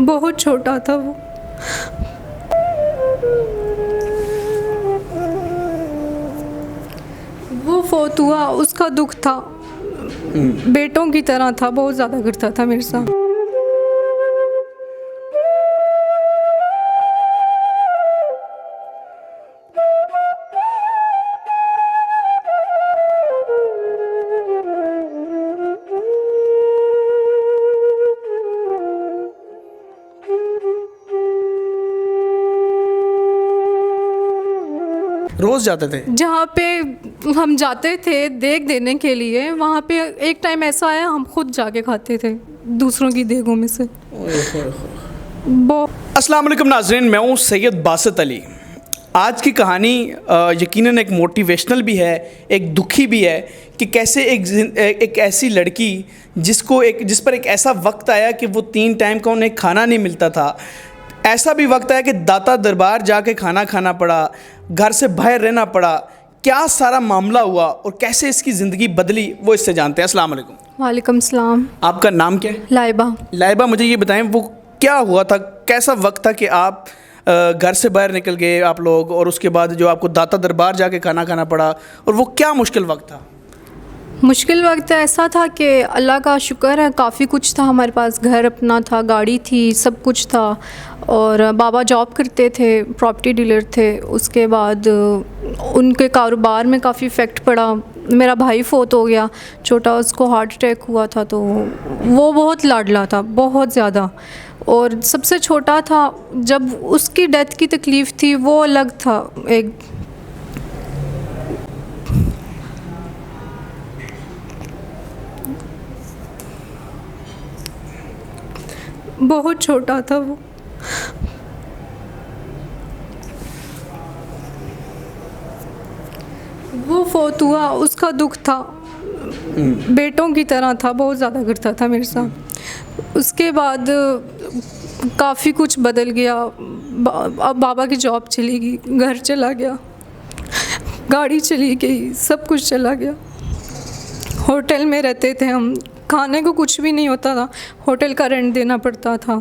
بہت چھوٹا تھا وہ فوت ہوا، اس کا دکھ تھا، بیٹوں کی طرح تھا، بہت زیادہ کرتا تھا میرے ساتھ۔ روز جاتے تھے جہاں پہ ہم جاتے تھے دیکھ دینے کے لیے، وہاں پہ ایک ٹائم ایسا آیا ہم خود جا کے کھاتے تھے دوسروں کی دیگوں میں سے۔ السلام علیکم ناظرین، میں ہوں سید باسط علی۔ آج کی کہانی یقیناً ایک موٹیویشنل بھی ہے، ایک دکھی بھی ہے کہ کیسے ایک ایسی لڑکی جس پر ایک ایسا وقت آیا کہ وہ 3 ٹائم کا انہیں کھانا نہیں ملتا تھا، ایسا بھی وقت آیا کہ داتا دربار جا کے کھانا کھانا پڑا، گھر سے باہر رہنا پڑا، کیا سارا معاملہ ہوا اور کیسے اس کی زندگی بدلی، وہ اس سے جانتے ہیں۔ السلام علیکم۔ وعلیکم السلام۔ آپ کا نام کیا ہے؟ لائبہ۔ لائبہ، مجھے یہ بتائیں وہ کیا ہوا تھا، کیسا وقت تھا کہ آپ گھر سے باہر نکل گئے آپ لوگ، اور اس کے بعد جو آپ کو داتا دربار جا کے کھانا کھانا پڑا، اور وہ کیا مشکل وقت تھا؟ مشکل وقت ایسا تھا کہ اللہ کا شکر ہے کافی کچھ تھا ہمارے پاس، گھر اپنا تھا، گاڑی تھی، سب کچھ تھا، اور بابا جاب کرتے تھے، پراپرٹی ڈیلر تھے۔ اس کے بعد ان کے کاروبار میں کافی افیکٹ پڑا۔ میرا بھائی فوت ہو گیا چھوٹا، اس کو ہارٹ اٹیک ہوا تھا، تو وہ بہت لاڈلا تھا، بہت زیادہ، اور سب سے چھوٹا تھا۔ جب اس کی ڈیتھ کی تکلیف تھی وہ الگ تھا، ایک بہت چھوٹا تھا وہ فوت ہوا، اس کا دکھ تھا، بیٹوں کی طرح تھا، بہت زیادہ کرتا تھا میرے ساتھ۔ اس کے بعد کافی کچھ بدل گیا، اب بابا کی جاب چلی گئی، گھر چلا گیا، گاڑی چلی گئی، سب کچھ چلا گیا۔ ہوٹل میں رہتے تھے ہم، کھانے کو کچھ بھی نہیں ہوتا تھا، ہوٹل کا رینٹ دینا پڑتا تھا۔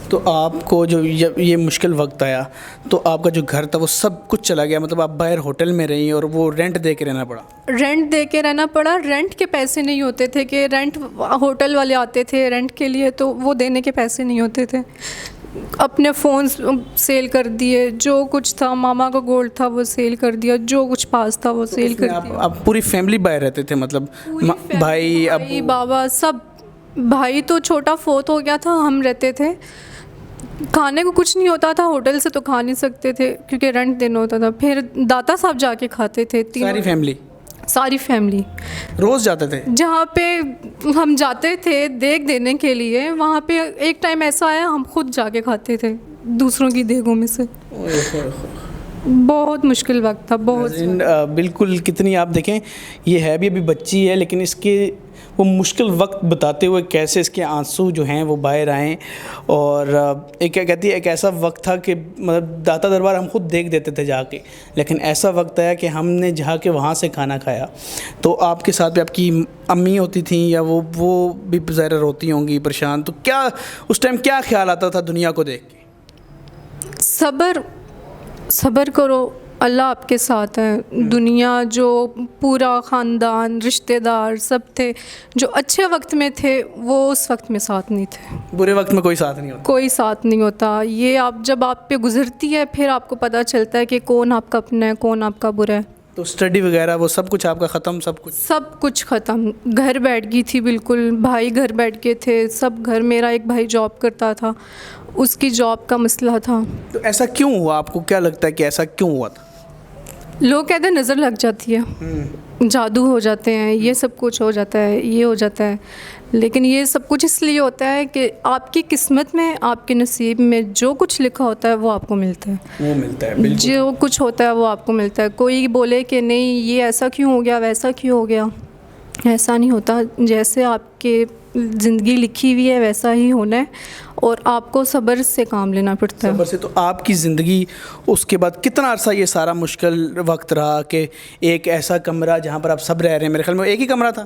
تو آپ کو جو یہ مشکل وقت آیا تو آپ کا جو گھر تھا وہ سب کچھ چلا گیا، مطلب آپ باہر ہوٹل میں رہیں اور وہ رینٹ دے کے رہنا پڑا؟ رینٹ دے کے رہنا پڑا، رینٹ کے پیسے نہیں ہوتے تھے کہ رینٹ ہوٹل والے آتے تھے رینٹ کے لیے، تو وہ دینے کے پیسے نہیں ہوتے تھے۔ اپنے فون سیل کر دیے، جو کچھ تھا، ماما کا گولڈ تھا وہ سیل کر دیا، جو کچھ پاس تھا وہ سیل کر دیا۔ آپ پوری فیملی باہر رہتے تھے، مطلب بھائی ابو بابا سب؟ بھائی تو چھوٹا فوت ہو گیا تھا، ہم رہتے تھے، کھانے کو کچھ نہیں ہوتا تھا، ہوٹل سے تو کھا نہیں سکتے تھے کیونکہ رینٹ دینا ہوتا تھا، پھر داتا صاحب جا کے کھاتے تھے، ساری فیملی روز جاتے تھے جہاں پہ ہم جاتے تھے دیکھ دینے کے لیے، وہاں پہ ایک ٹائم ایسا آیا ہم خود جا کے کھاتے تھے دوسروں کی دیگوں میں سے۔ بہت مشکل وقت تھا، بہت بالکل۔ کتنی آپ دیکھیں، یہ ہے بھی ابھی بچی ہے، لیکن اس کے وہ مشکل وقت بتاتے ہوئے کیسے اس کے آنسو جو ہیں وہ باہر آئیں، اور ایک کیا کہتی ہے، ایک ایسا وقت تھا کہ مطلب داتا دربار ہم خود دیکھ دیتے تھے جا کے، لیکن ایسا وقت آیا کہ ہم نے جا کے وہاں سے کھانا کھایا۔ تو آپ کے ساتھ بھی آپ کی امی ہوتی تھیں، یا وہ بھی ظاہر روتی ہوں گی، پریشان، تو کیا اس ٹائم کیا خیال آتا تھا دنیا کو دیکھ کے؟ صبر کرو، اللہ آپ کے ساتھ ہے۔ دنیا جو پورا خاندان، رشتہ دار سب تھے، جو اچھے وقت میں تھے وہ اس وقت میں ساتھ نہیں تھے، برے وقت میں کوئی ساتھ نہیں ہوتا، کوئی ساتھ نہیں ہوتا۔ یہ آپ جب آپ پہ گزرتی ہے پھر آپ کو پتہ چلتا ہے کہ کون آپ کا اپنا ہے، کون آپ کا برا ہے۔ تو اسٹڈی وغیرہ وہ سب کچھ آپ کا ختم؟ سب کچھ ختم، گھر بیٹھ گئی تھی بالکل، بھائی گھر بیٹھ گئے تھے، سب گھر، میرا ایک بھائی جاب کرتا تھا، اس کی جاب کا مسئلہ تھا۔ تو ایسا کیوں ہوا؟ آپ کو کیا لگتا ہے کہ ایسا کیوں ہوا تھا؟ لوگ کہتے ہیں نظر لگ جاتی ہے، جادو ہو جاتے ہیں، یہ سب کچھ ہو جاتا ہے، یہ ہو جاتا ہے، لیکن یہ سب کچھ اس لیے ہوتا ہے کہ آپ کی قسمت میں، آپ کے نصیب میں جو کچھ لکھا ہوتا ہے وہ آپ کو ملتا ہے، وہ ملتا ہے، بالکل جو کچھ ہوتا ہے وہ آپ کو ملتا ہے۔ کوئی بولے کہ نہیں یہ ایسا کیوں ہو گیا، ویسا کیوں ہو گیا، ایسا نہیں ہوتا، جیسے آپ کے زندگی لکھی ہوئی ہے ویسا ہی ہونا ہے، اور آپ کو صبر سے کام لینا پڑتا ہے، صبر سے۔ تو آپ کی زندگی اس کے بعد کتنا عرصہ یہ سارا مشکل وقت رہا کہ ایک ایسا کمرہ جہاں پر آپ سب رہ رہے ہیں، میرے خیال میں ایک ہی کمرہ تھا؟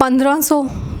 1500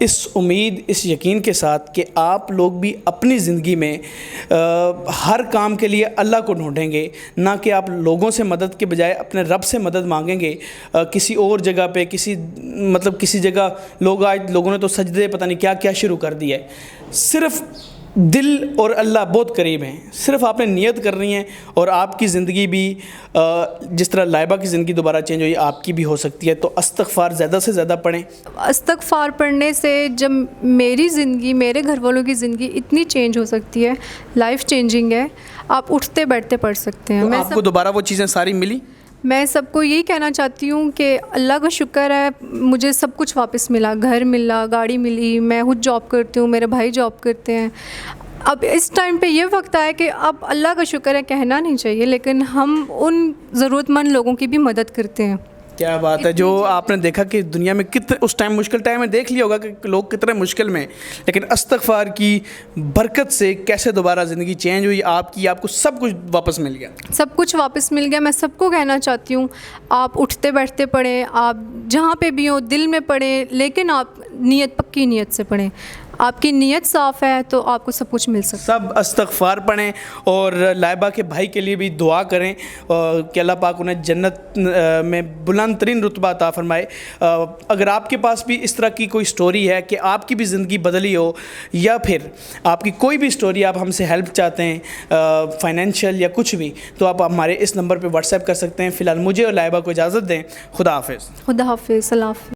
اس امید اس یقین کے ساتھ کہ آپ لوگ بھی اپنی زندگی میں ہر کام کے لیے اللہ کو ڈھونڈیں گے، نہ کہ آپ لوگوں سے مدد کے بجائے اپنے رب سے مدد مانگیں گے کسی اور جگہ پہ، کسی جگہ لوگوں نے تو سجدے پتہ نہیں کیا کیا شروع کر دیا ہے۔ صرف دل اور اللہ بہت قریب ہیں، صرف آپ نے نیت کرنی ہے اور آپ کی زندگی بھی جس طرح لائبہ کی زندگی دوبارہ چینج ہوئی آپ کی بھی ہو سکتی ہے۔ تو استغفار زیادہ سے زیادہ پڑھیں۔ استغفار پڑھنے سے جب میری زندگی، میرے گھر والوں کی زندگی اتنی چینج ہو سکتی ہے، لائف چینجنگ ہے، آپ اٹھتے بیٹھتے پڑھ سکتے ہیں۔ تو آپ کو دوبارہ وہ چیزیں ساری ملی؟ میں سب کو یہی کہنا چاہتی ہوں کہ اللہ کا شکر ہے مجھے سب کچھ واپس ملا، گھر ملا، گاڑی ملی، میں خود جاب کرتی ہوں، میرے بھائی جاب کرتے ہیں۔ اب اس ٹائم پہ یہ وقت آیا کہ اب اللہ کا شکر ہے کہنا نہیں چاہیے، لیکن ہم ان ضرورت مند لوگوں کی بھی مدد کرتے ہیں۔ کیا بات ہے، جو آپ نے دیکھا کہ دنیا میں کتنے اس ٹائم مشکل ٹائم میں دیکھ لیا ہوگا کہ لوگ کتنے مشکل میں، لیکن استغفار کی برکت سے کیسے دوبارہ زندگی چینج ہوئی آپ کو سب کچھ واپس مل گیا۔ سب کچھ واپس مل گیا۔ میں سب کو کہنا چاہتی ہوں آپ اٹھتے بیٹھتے پڑھیں، آپ جہاں پہ بھی ہوں دل میں پڑھیں، لیکن آپ پکی نیت سے پڑھیں۔ آپ کی نیت صاف ہے تو آپ کو سب کچھ مل سکتا ہے۔ سب استغفار پڑھیں اور لائبہ کے بھائی کے لیے بھی دعا کریں کہ اللہ پاک انہیں جنت میں بلند ترین رتبہ عطا فرمائے۔ اگر آپ کے پاس بھی اس طرح کی کوئی سٹوری ہے کہ آپ کی بھی زندگی بدلی ہو، یا پھر آپ کی کوئی بھی سٹوری آپ ہم سے ہیلپ چاہتے ہیں فائنینشیل یا کچھ بھی، تو آپ ہمارے اس نمبر پہ واٹس ایپ کر سکتے ہیں۔ فی الحال مجھے اور لائبہ کو اجازت دیں۔ خدا حافظ۔ خدا حافظ۔ اللہ حافظ۔